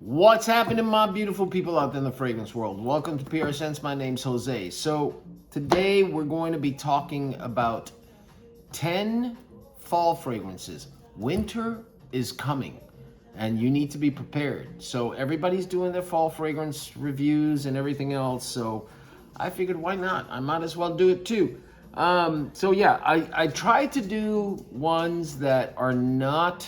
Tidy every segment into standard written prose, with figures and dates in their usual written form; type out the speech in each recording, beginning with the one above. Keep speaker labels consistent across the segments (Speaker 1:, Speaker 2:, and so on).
Speaker 1: What's happening, my beautiful people out there in the fragrance world? Welcome to PRSCENTS. My name's Jose. So today we're going to be talking about 10 fall fragrances. Winter is coming and you need to be prepared. So everybody's doing their fall fragrance reviews and everything else. So I figured, why not? I might as well do it too. I tried to do ones that are not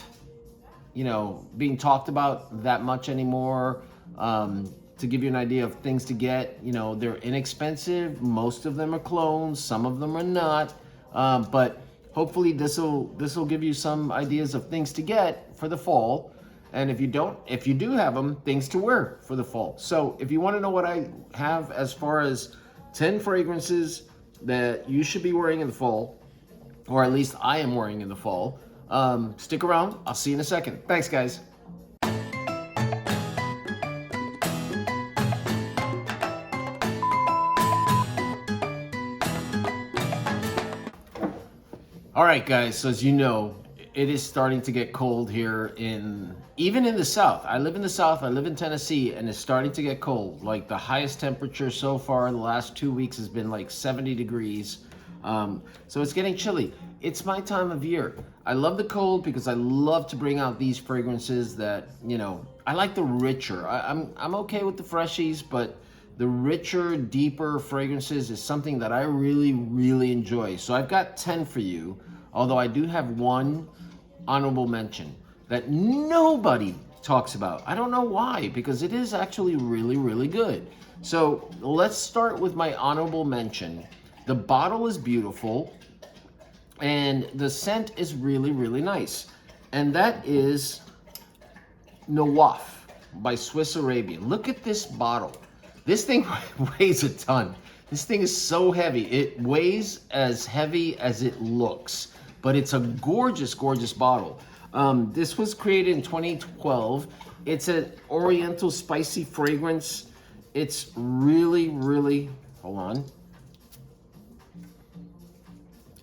Speaker 1: being talked about that much anymore. To give you an idea of things to get, they're inexpensive. Most of them are clones, some of them are not. But hopefully this'll give you some ideas of things to get for the fall. And if you do have them, things to wear for the fall. So if you want to know what I have as far as 10 fragrances that you should be wearing in the fall, or at least I am wearing in the fall, stick around. I'll see you in a second. Thanks, guys. All right, guys. So as you know, it is starting to get cold here even in the South. I live in the South. I live in Tennessee, and it's starting to get cold. Like the highest temperature so far in the last 2 weeks has been like 70 degrees. So it's getting chilly. It's my time of year. I love the cold because I love to bring out these fragrances that, I like the richer. I'm okay with the freshies, but the richer, deeper fragrances is something that I really, really enjoy. So I've got 10 for you, although I do have one honorable mention that nobody talks about. I don't know why, because it is actually really, really good. So let's start with my honorable mention. The bottle is beautiful and the scent is really, really nice. And that is Nawaf by Swiss Arabian. Look at this bottle. This thing weighs a ton. This thing is so heavy. It weighs as heavy as it looks, but it's a gorgeous, gorgeous bottle. This was created in 2012. It's an oriental spicy fragrance. It's really, really, hold on.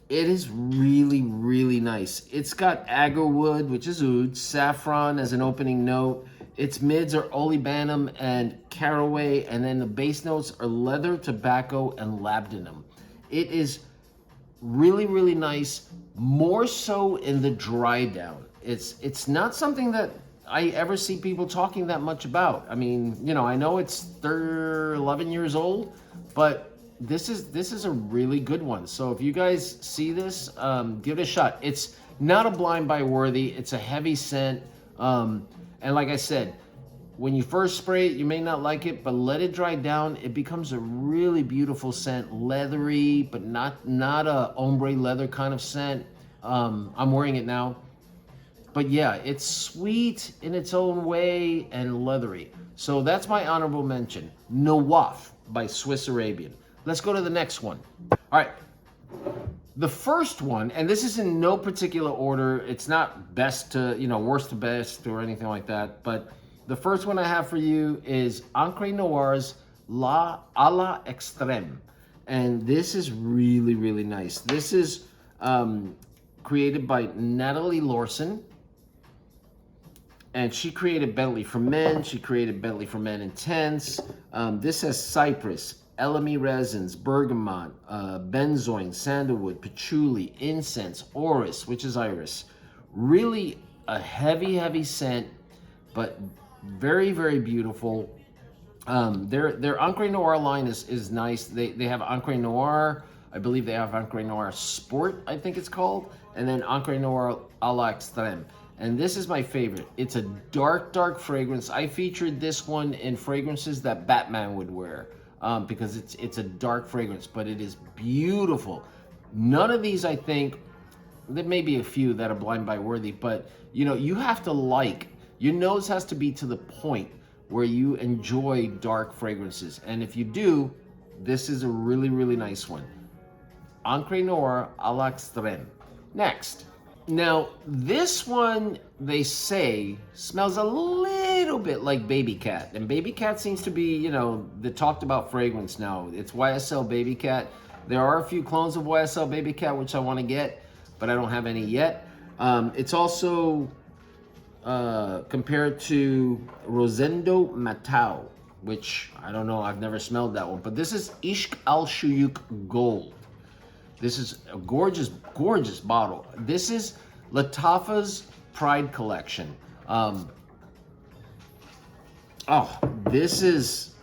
Speaker 1: It is really, really nice. It's got agarwood, which is oud, saffron as an opening note. Its mids are olibanum and caraway, and then the base notes are leather, tobacco, and labdanum. It is really, really nice, more so in the dry down. It's not something that I ever see people talking that much about. I mean, I know it's 11 years old, but this is a really good one. So if you guys see this, give it a shot. It's not a blind buy worthy. It's a heavy scent. And like I said, when you first spray it, you may not like it, but let it dry down. It becomes a really beautiful scent, leathery, but not a ombre leather kind of scent. I'm wearing it now. But yeah, it's sweet in its own way and leathery. So that's my honorable mention. Nawaf by Swiss Arabian. Let's go to the next one. All right. The first one, and this is in no particular order. It's not best to, worst to best or anything like that. But the first one I have for you is Encre Noir's La à la Extrême. And this is really, really nice. This is created by Natalie Lorson. And she created Bentley For Men. She created Bentley For Men Intense. This has cypress, elemi resins, bergamot, benzoin, sandalwood, patchouli, incense, orris, which is iris. Really a heavy, heavy scent, but very, very beautiful. Their Encre Noir line is nice. They have Encre Noir. I believe they have Encre Noir Sport, I think it's called. And then Encre Noir à la Extrême. And this is my favorite. It's a dark, dark fragrance. I featured this one in fragrances that Batman would wear. Because it's a dark fragrance, but it is beautiful. None of these, I think, there may be a few that are blind buy worthy, but you have to your nose has to be to the point where you enjoy dark fragrances. And if you do, this is a really, really nice one. Encre Noir à la Extrême. Next. Now, this one, they say, smells a little bit like Baby Cat. And Baby Cat seems to be, the talked about fragrance now. It's YSL Baby Cat. There are a few clones of YSL Baby Cat, which I want to get, but I don't have any yet. It's also compared to Rosendo Matao, which I don't know, I've never smelled that one, but this is Ishq Al Shuyukh Gold. This is a gorgeous, gorgeous bottle. This is Lattafa's Pride collection. Oh, this is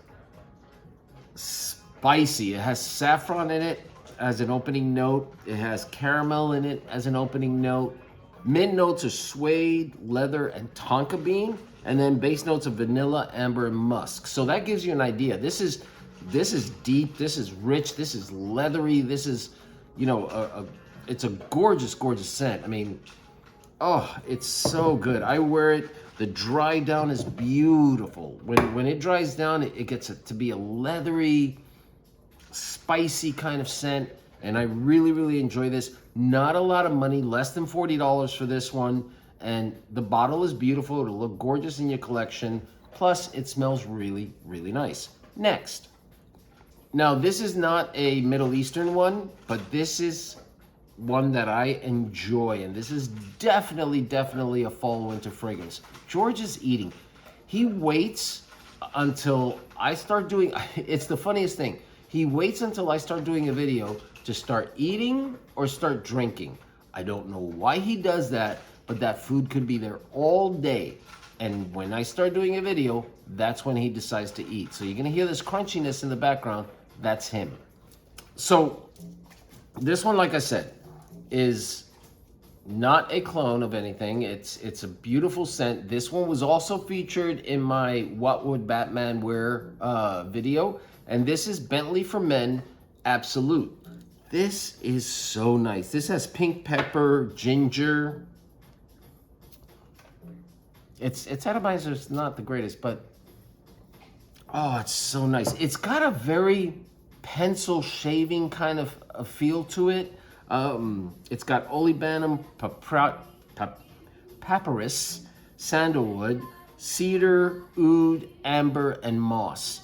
Speaker 1: spicy. It has saffron in it as an opening note. It has caramel in it as an opening note. Mint notes are suede, leather, and tonka bean, and then base notes of vanilla, amber, and musk. So that gives you an idea. This is deep. This is rich. This is leathery. This is, you know, it's a gorgeous, gorgeous scent. I mean, oh, it's so good. I wear it. The dry down is beautiful. When it dries down, it gets to be a leathery, spicy kind of scent, and I really, really enjoy this. Not a lot of money, less than $40 for this one, and the bottle is beautiful. It'll look gorgeous in your collection. Plus, it smells really, really nice. Next. Now, this is not a Middle Eastern one, but this is one that I enjoy, and this is definitely, definitely a fall winter fragrance. George is eating. He waits until I start doing, it's the funniest thing. He waits until I start doing a video to start eating or start drinking. I don't know why he does that, but that food could be there all day. And when I start doing a video, that's when he decides to eat. So you're gonna hear this crunchiness in the background. That's him. So this one, like I said, is not a clone of anything. It's a beautiful scent. This one was also featured in my What Would Batman Wear video. And this is Bentley For Men Absolute. This is so nice. This has pink pepper, ginger. Its atomizer is not the greatest, but oh, it's so nice. It's got a very pencil shaving kind of a feel to it. It's got olibanum, papyrus, sandalwood, cedar, oud, amber, and moss.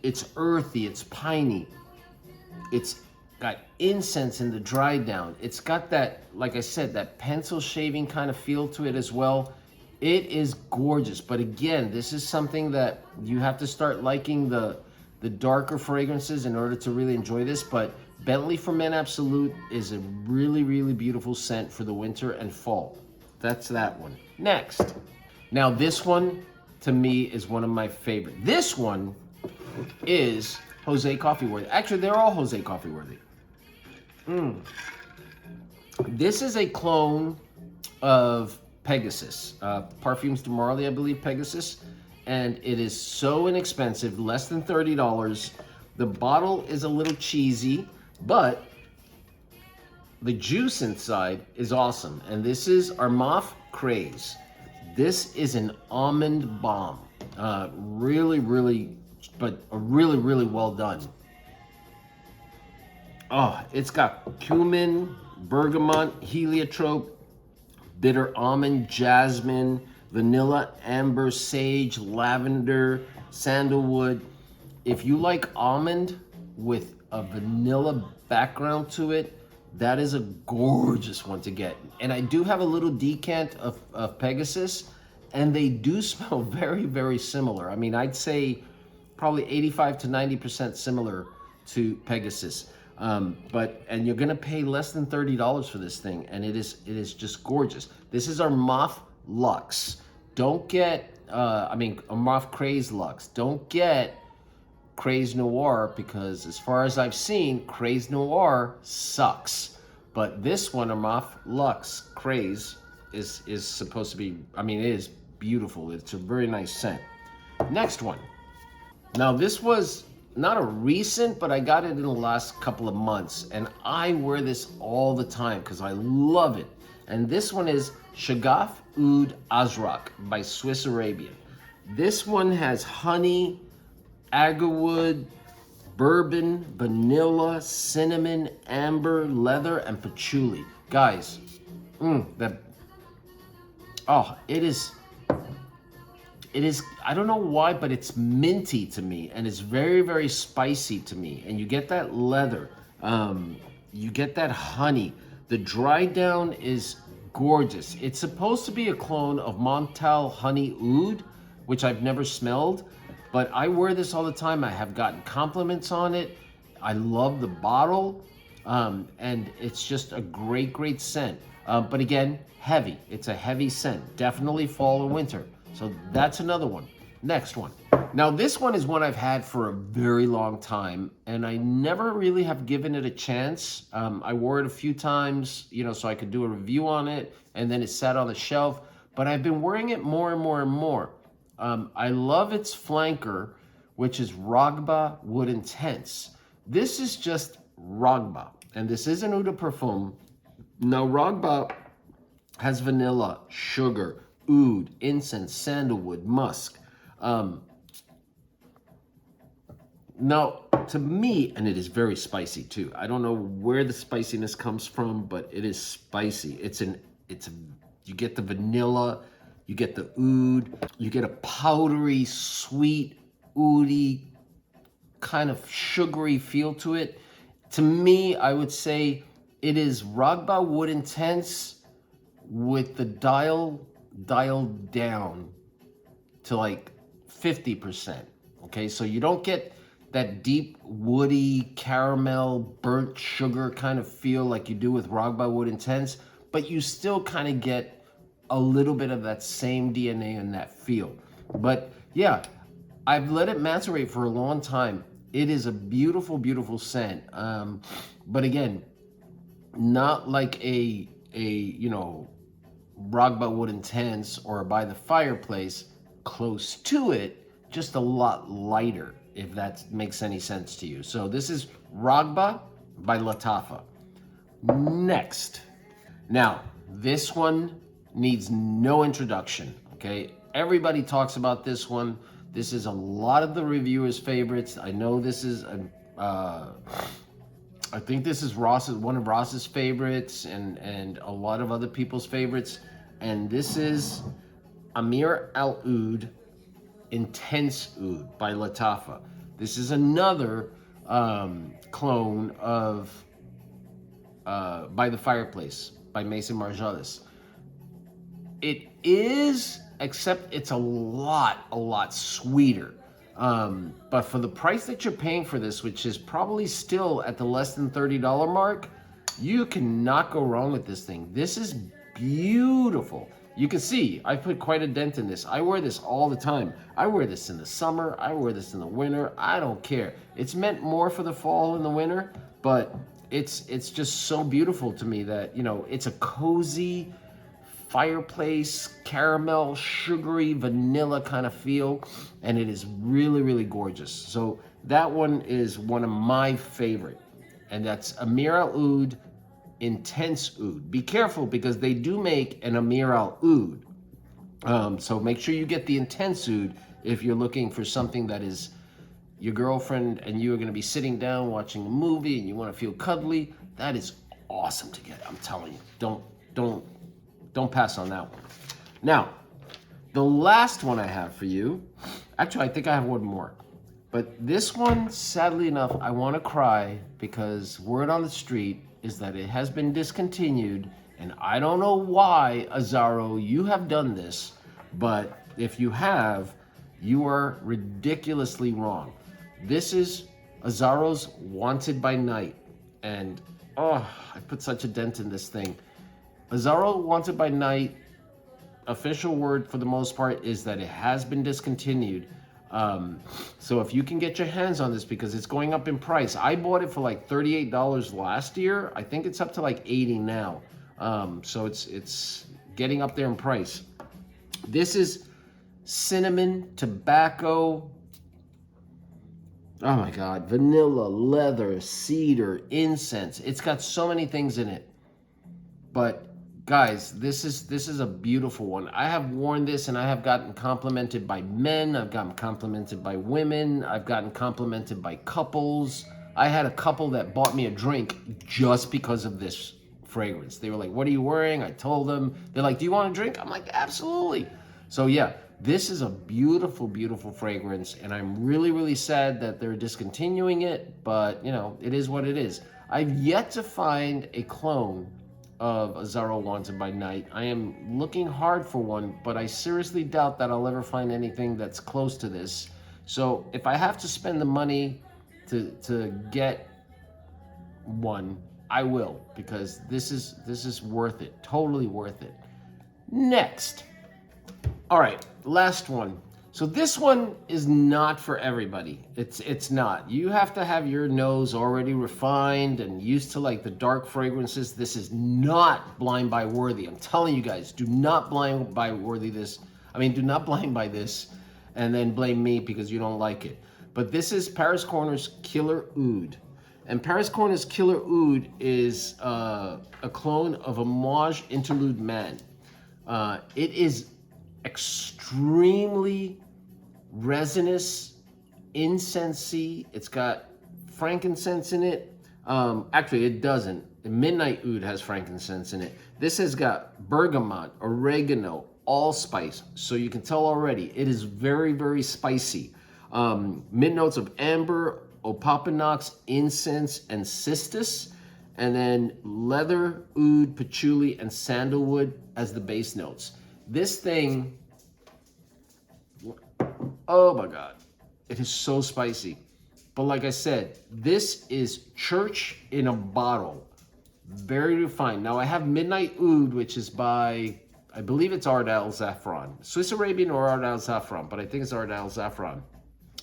Speaker 1: It's earthy, it's piney. It's got incense in the dry down. It's got that, like I said, that pencil shaving kind of feel to it as well. It is gorgeous, but again, this is something that you have to start liking the darker fragrances in order to really enjoy this, but Bentley For Men Absolute is a really, really beautiful scent for the winter and fall. That's that one. Next. Now this one, to me, is one of my favorite. This one is Jose Coffee Worthy. Actually, they're all Jose Coffee Worthy. This is a clone of Pegasus. Parfums de Marly, I believe, Pegasus. And it is so inexpensive, less than $30. The bottle is a little cheesy, but the juice inside is awesome. And this is Armaf Craze. This is an almond bomb. Really, really, but really, really well done. Oh, it's got cumin, bergamot, heliotrope, bitter almond, jasmine, vanilla, amber, sage, lavender, sandalwood. If you like almond with a vanilla background to it, that is a gorgeous one to get. And I do have a little decant of Pegasus, and they do smell very, very similar. I mean, I'd say probably 85 to 90% similar to Pegasus. And you're gonna pay less than $30 for this thing, and it is just gorgeous. This is Armaf Luxe. Don't get, Armaf Craze Luxe. Don't get Craze Noir, because as far as I've seen, Craze Noir sucks. But this one, Armaf Luxe Craze, is supposed to be, it is beautiful. It's a very nice scent. Next one. Now this was not a recent, but I got it in the last couple of months, and I wear this all the time because I love it. And this one is Shagaf Oud Azraq by Swiss Arabian. This one has honey, agarwood, bourbon, vanilla, cinnamon, amber, leather, and patchouli. Guys, it is, I don't know why, but it's minty to me, and it's very, very spicy to me. And you get that leather, you get that honey. The dry down is gorgeous. It's supposed to be a clone of Montal Honey Oud, which I've never smelled, but I wear this all the time. I have gotten compliments on it. I love the bottle, and it's just a great, great scent. But again, heavy. It's a heavy scent, definitely fall or winter. So that's another one. Next one. Now this one is one I've had for a very long time, and I never really have given it a chance. I wore it a few times, you know, so I could do a review on it, and then it sat on the shelf, but I've been wearing it more and more and more. I love its flanker, which is Raghba Wood Intense. This is just Raghba, and this is an Eau de Parfum. Now Raghba has vanilla, sugar, oud, incense, sandalwood, musk. Now, to me, and it is very spicy too. I don't know where the spiciness comes from, but it is spicy. You get the vanilla, you get the oud, you get a powdery, sweet, oudy, kind of sugary feel to it. To me, I would say it is Raghba Wood Intense with the dial down to like 50%. Okay, so you don't get that deep woody caramel burnt sugar kind of feel like you do with Raghba Wood Intense, but you still kind of get a little bit of that same DNA and that feel. But yeah, I've let it macerate for a long time. It is a beautiful, beautiful scent. But again, not like a you know, Raghba Wood Intense or By the Fireplace. Close to it, just a lot lighter, if that makes any sense to you. So this is Raghba by Lattafa. Next. Now, this one needs no introduction, okay? Everybody talks about this one. This is a lot of the reviewers' favorites. I know this is, I think this is one of Ross's favorites and a lot of other people's favorites. And this is Ameer Al Oud Intense Oud by Lattafa. This is another clone of By the Fireplace by Maison Margiela. It is, except it's a lot sweeter. But for the price that you're paying for this, which is probably still at the less than $30 mark, you cannot go wrong with this thing. This is beautiful. You can see I put quite a dent in this. I wear this all the time. I wear this in the summer. I wear this in the winter. I don't care. It's meant more for the fall and the winter, but it's just so beautiful to me that, you know, it's a cozy fireplace, caramel, sugary, vanilla kind of feel, and it is really, really gorgeous. So that one is one of my favorite, and that's Ameer Al Oud Intense Oud. Be careful because they do make an Ameer Al Oud. So make sure you get the Intense Oud if you're looking for something that is your girlfriend and you are going to be sitting down watching a movie and you want to feel cuddly. That is awesome to get. I'm telling you, don't pass on that one. Now, the last one I have for you, actually I think I have one more, but this one, sadly enough, I want to cry because word on the street is that it has been discontinued, and I don't know why, Azzaro, you have done this, but if you have, you are ridiculously wrong. This is Azzaro's Wanted by Night, and oh, I put such a dent in this thing. Azzaro Wanted by Night, official word for the most part is that it has been discontinued. So if you can get your hands on this, because it's going up in price. I bought it for like $38 last year. I think it's up to like $80 now. So it's getting up there in price. This is cinnamon, tobacco, oh my God, vanilla, leather, cedar, incense. It's got so many things in it. But guys, this is a beautiful one. I have worn this and I have gotten complimented by men. I've gotten complimented by women. I've gotten complimented by couples. I had a couple that bought me a drink just because of this fragrance. They were like, what are you wearing? I told them. They're like, do you want a drink? I'm like, absolutely. So yeah, this is a beautiful, beautiful fragrance. And I'm really, really sad that they're discontinuing it. But, you know, it is what it is. I've yet to find a clone of Azzaro Wanted by Night. I am looking hard for one, but I seriously doubt that I'll ever find anything that's close to this. So if I have to spend the money to get one, I will, because this is worth it, totally worth it. Next, all right, last one. So this one is not for everybody. It's not. You have to have your nose already refined and used to like the dark fragrances. This is not blind buy worthy. I'm telling you guys, do not blind buy worthy this. I mean, do not blind buy this and then blame me because you don't like it. But this is Paris Corner's Killer Oud. And Paris Corner's Killer Oud is a clone of Homage Interlude Man. It is extremely resinous, incensey. It's got frankincense in it. Actually, it doesn't. The Midnight Oud has frankincense in it. This has got bergamot, oregano, allspice. So you can tell already, it is very, very spicy. Mid notes of amber, opopanax, incense, and cistus. And then leather, oud, patchouli, and sandalwood as the base notes. This thing, oh my God, it is so spicy. But like I said, this is church in a bottle. Very refined. Now I have Midnight Oud, which is by, I believe it's Ardal Zafran. Swiss Arabian or Ardal Zafran, but I think it's Ardal Zafran.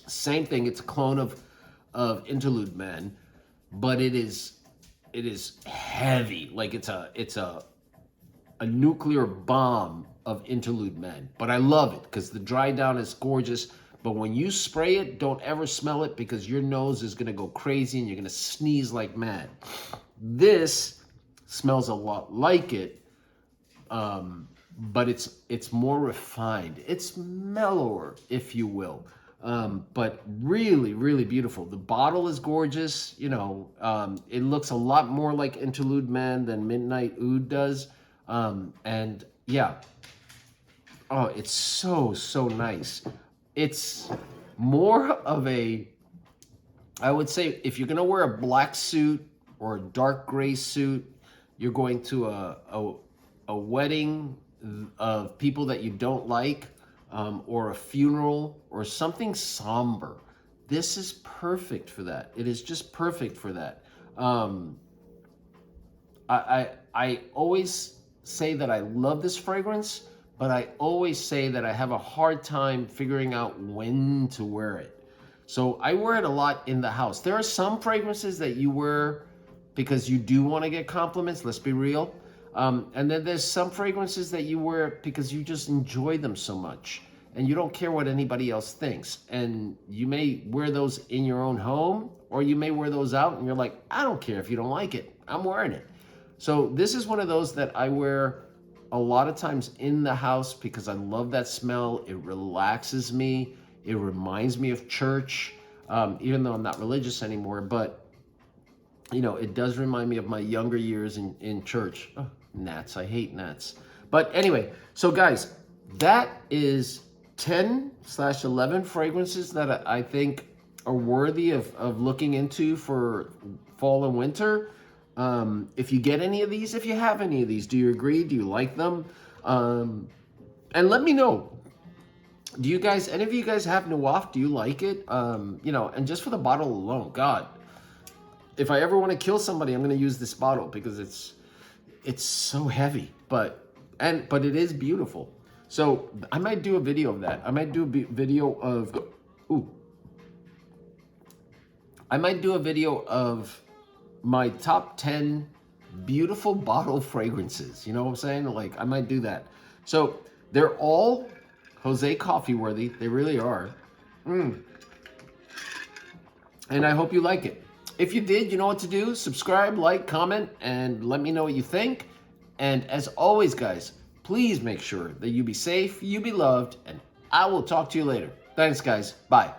Speaker 1: Same thing, it's a clone of Interlude Man, but it is heavy. Like it's a nuclear bomb of Interlude Man. But I love it because the dry down is gorgeous. But when you spray it, don't ever smell it because your nose is gonna go crazy and you're gonna sneeze like mad. This smells a lot like it, but it's more refined. It's mellower, if you will. But really, really beautiful. The bottle is gorgeous. You know, it looks a lot more like Interlude Man than Midnight Oud does. And yeah, oh, it's so, so nice. It's more of a, I would say, if you're going to wear a black suit or a dark gray suit, you're going to a wedding of people that you don't like, or a funeral or something somber. This is perfect for that. It is just perfect for that. I always say that I love this fragrance, but I always say that I have a hard time figuring out when to wear it. So I wear it a lot in the house. There are some fragrances that you wear because you do want to get compliments, let's be real. And then there's some fragrances that you wear because you just enjoy them so much and you don't care what anybody else thinks. And you may wear those in your own home, or you may wear those out and you're like, I don't care if you don't like it, I'm wearing it. So this is one of those that I wear a lot of times in the house because I love that smell. It relaxes me. It reminds me of church, even though I'm not religious anymore, but you know, it does remind me of my younger years in church. Oh, gnats, I hate gnats. But anyway, so guys, that is 10/11 fragrances that I think are worthy of looking into for fall and winter. If you get any of these, if you have any of these, do you agree? Do you like them? And let me know. Do you guys, any of you guys have Nawaf? Do you like it? You know, and just for the bottle alone, God, if I ever want to kill somebody, I'm going to use this bottle because it's so heavy, but it is beautiful. So I might do a video of that. I might do a video of, I might do a video of my top 10 beautiful bottle fragrances. You know what I'm saying? Like, I might do that. So they're all Jose coffee worthy. They really are. And I hope you like it. If you did, you know what to do. Subscribe, like, comment, and let me know what you think. And as always, guys, please make sure that you be safe, you be loved, and I will talk to you later. Thanks, guys. Bye.